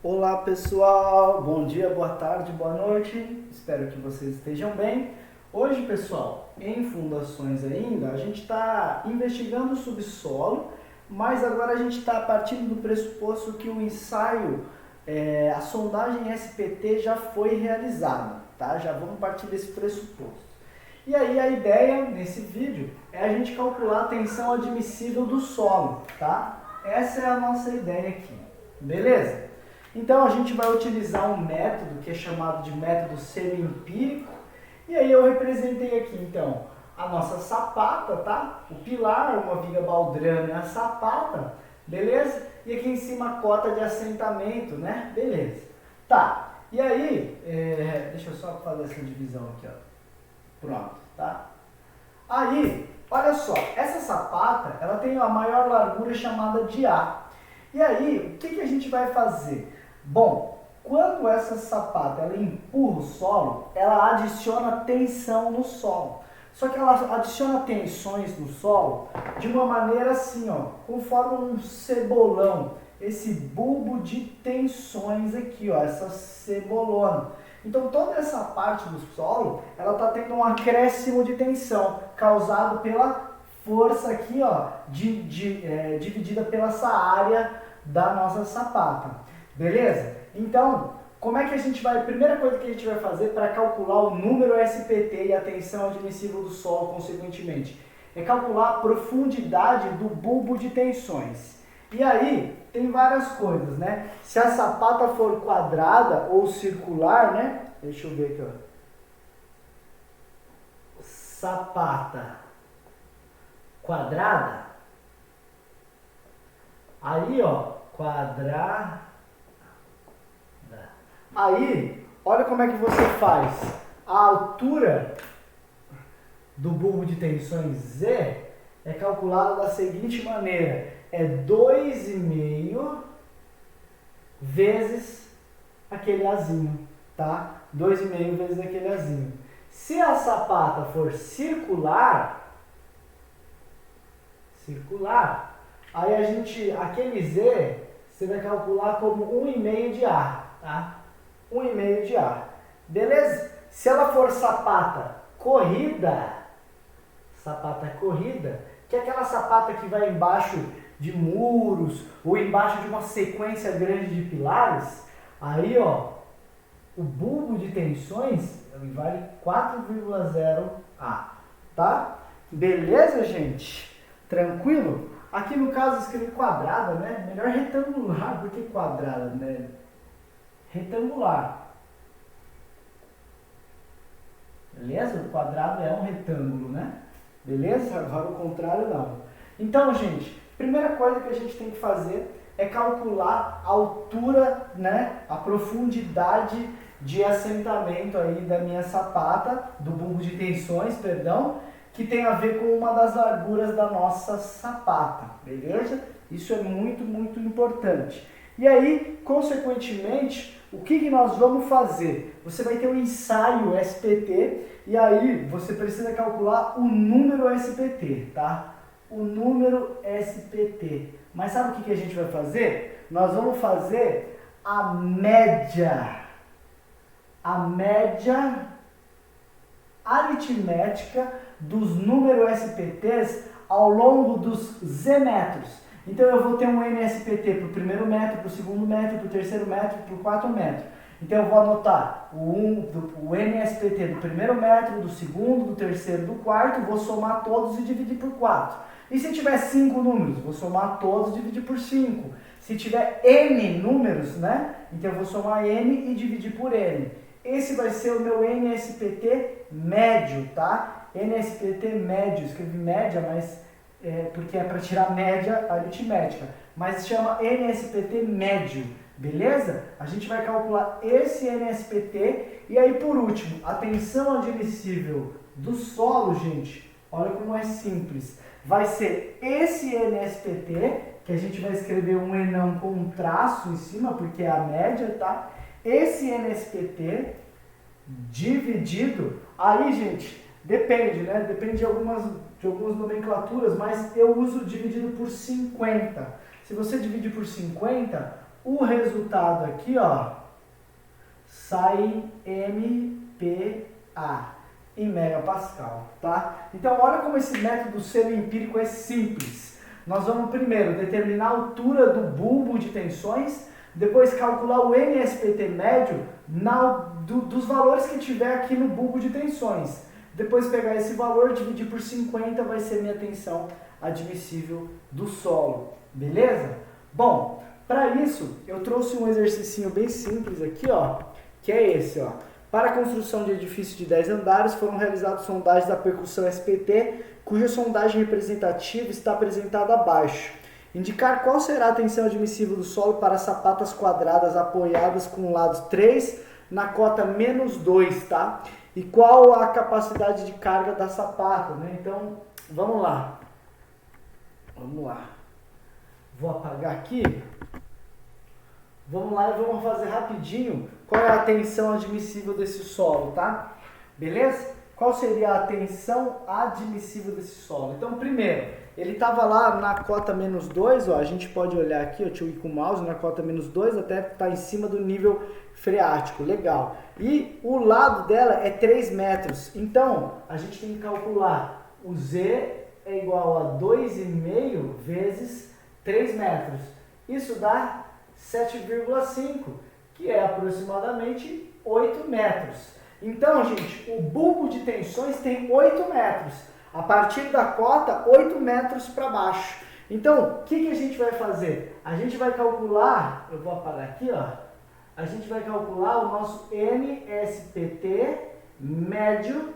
Olá pessoal, bom dia, boa tarde, boa noite, espero que vocês estejam bem. Hoje pessoal, em fundações ainda, a gente está investigando o subsolo, mas agora a gente está partindo do pressuposto que o ensaio, a sondagem SPT já foi realizada, tá? Já vamos partir desse pressuposto. E aí a ideia nesse vídeo é a gente calcular a tensão admissível do solo, tá? Essa é a nossa ideia aqui, beleza? Então a gente vai utilizar um método que é chamado de método semi-empírico. E aí eu representei aqui então a nossa sapata, tá? O pilar, uma viga baldrame e a sapata, beleza? E aqui em cima a cota de assentamento, né? Beleza. Tá, e aí, deixa eu só fazer essa divisão aqui, ó. Pronto, tá? Aí, olha só, essa sapata, ela tem a maior largura chamada de A. E aí, o que a gente vai fazer? Bom, quando essa sapata ela empurra o solo, ela adiciona tensão no solo. Só que ela adiciona tensões no solo de uma maneira assim, ó, conforme um cebolão. Esse bulbo de tensões aqui, ó, essa cebolona. Então toda essa parte do solo, ela está tendo um acréscimo de tensão causado pela força aqui, ó, dividida pela essa área da nossa sapata. Beleza? Então, como é que a gente vai... Primeira coisa que a gente vai fazer para calcular o número SPT e a tensão admissível do solo, consequentemente, é calcular a profundidade do bulbo de tensões. E aí, tem várias coisas, né? Se a sapata for quadrada ou circular, né? Deixa eu ver aqui, ó. Sapata quadrada. Aí, ó, quadrada. Aí, olha como é que você faz. A altura do bulbo de tensões Z é calculada da seguinte maneira. É 2,5 vezes aquele Azinho, tá? 2,5 vezes aquele Azinho. Se a sapata for circular, aí a gente, aquele Z, você vai calcular como 1,5 de A, tá? 1,5 de A. Beleza? Se ela for sapata corrida, que é aquela sapata que vai embaixo de muros ou embaixo de uma sequência grande de pilares, aí ó, o bulbo de tensões ele vale 4,0 A, tá? Beleza, gente? Tranquilo? Aqui no caso eu escrevi quadrada, né? Melhor retangular do que quadrada, né? Retangular. Beleza? O quadrado é um retângulo, né? Beleza? Agora o contrário não. Então, gente, primeira coisa que a gente tem que fazer é calcular a altura, né? A profundidade de assentamento aí da minha sapata, do bulbo de tensões, perdão, que tem a ver com uma das larguras da nossa sapata, beleza? Isso é muito, muito importante. E aí, consequentemente, o que nós vamos fazer? Você vai ter um ensaio SPT e aí você precisa calcular o número SPT, tá? O número SPT. Mas sabe o que a gente vai fazer? Nós vamos fazer a média aritmética dos números SPTs ao longo dos Z metros. Então eu vou ter um NSPT para o primeiro metro, para o segundo metro, para o terceiro metro, para o quarto metro. Então eu vou anotar o NSPT do primeiro metro, do segundo, do terceiro, do quarto, vou somar todos e dividir por 4. E se tiver 5 números, vou somar todos e dividir por 5. Se tiver N números, né? Então eu vou somar N e dividir por N. Esse vai ser o meu NSPT médio, tá? NSPT médio, escrevi média, mas porque é para tirar média aritmética. Mas chama NSPT médio, beleza? A gente vai calcular esse NSPT e aí por último, a tensão admissível do solo, gente, olha como é simples. Vai ser esse NSPT, que a gente vai escrever um Enão com um traço em cima, porque é a média, tá? Esse NSPT dividido, aí gente, depende, né? Depende de algumas nomenclaturas, mas eu uso dividido por 50. Se você dividir por 50, o resultado aqui, ó, sai em MPa, em megapascal, tá? Então, olha como esse método semi-empírico é simples. Nós vamos primeiro determinar a altura do bulbo de tensões, depois calcular o NSPT médio dos valores que tiver aqui no bulbo de tensões. Depois pegar esse valor, dividir por 50, vai ser minha tensão admissível do solo, beleza? Bom, para isso, eu trouxe um exercício bem simples aqui, ó, que é esse, ó. Para a construção de edifício de 10 andares, foram realizadas sondagens da percussão SPT, cuja sondagem representativa está apresentada abaixo. Indicar qual será a tensão admissível do solo para sapatas quadradas apoiadas com lados 3 na cota -2, tá? E qual a capacidade de carga da sapata, né? Então, vamos lá. Vamos lá. Vou apagar aqui. Vamos lá e vamos fazer rapidinho qual é a tensão admissível desse solo, tá? Beleza? Qual seria a tensão admissível desse solo? Então, primeiro, ele estava lá na cota -2, ó, a gente pode olhar aqui, deixa eu ir com o mouse, na cota -2 até está em cima do nível freático, legal. E o lado dela é 3 metros, então a gente tem que calcular o Z é igual a 2,5 vezes 3 metros. Isso dá 7,5, que é aproximadamente 8 metros. Então, gente, o bulbo de tensões tem 8 metros. A partir da cota, 8 metros para baixo. Então, o que a gente vai fazer? A gente vai calcular, eu vou apagar aqui, ó. A gente vai calcular o nosso NSPT médio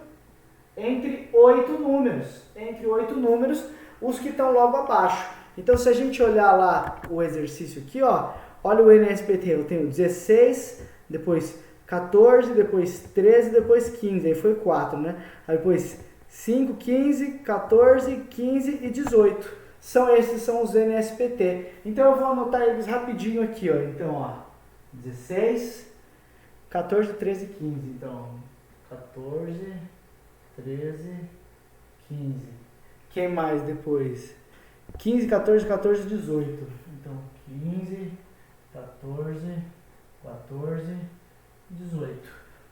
entre 8 números. Entre 8 números, os que estão logo abaixo. Então, se a gente olhar lá o exercício aqui, ó, olha o NSPT, eu tenho 16, depois 14, depois 13, depois 15, aí foi 4, né? Aí depois 5, 15, 14, 15 e 18. Esses são os NSPT. Então eu vou anotar eles rapidinho aqui, ó. Então, ó, 16, 14, 13, 15. Então, 14, 13, 15. Quem mais depois? 15, 14, 14, 18. Então, 15, 14, 14, 18.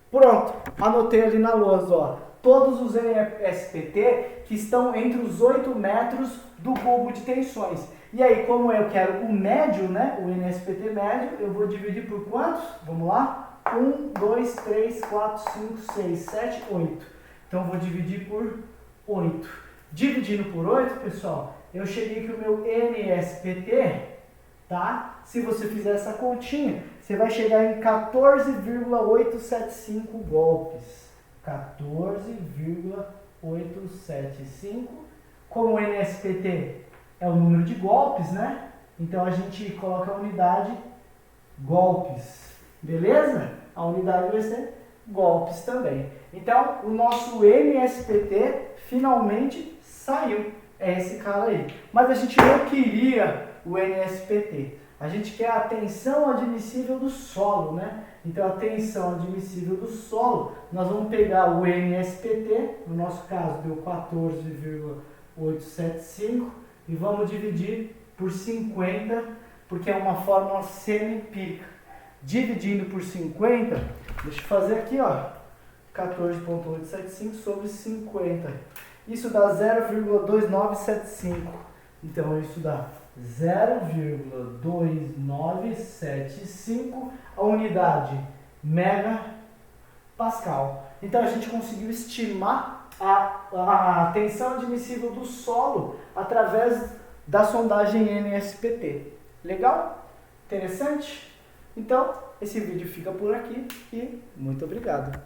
Pronto, anotei ali na lousa, ó, todos os NSPT que estão entre os 8 metros do bulbo de tensões. E aí, como eu quero o médio, né, o NSPT médio, eu vou dividir por quantos? Vamos lá? 1, 2, 3, 4, 5, 6, 7, 8. Então, eu vou dividir por 8. Dividindo por 8, pessoal, eu cheguei que o meu NSPT, tá? Se você fizer essa continha, você vai chegar em 14,875 golpes. 14,875. Como o NSPT é o número de golpes, né? Então a gente coloca a unidade golpes. Beleza? A unidade vai ser golpes também. Então o nosso NSPT finalmente saiu. É esse cara aí. Mas a gente não queria o NSPT. A gente quer a tensão admissível do solo, né? Então, a tensão admissível do solo, nós vamos pegar o NSPT, no nosso caso deu 14,875, e vamos dividir por 50, porque é uma fórmula semi-empírica. Dividindo por 50, deixa eu fazer aqui, ó, 14,875 sobre 50. Isso dá 0,2975. Então, isso dá 0,2975, a unidade megapascal. Então a gente conseguiu estimar a tensão admissível do solo através da sondagem NSPT. Legal? Interessante? Então, esse vídeo fica por aqui e muito obrigado.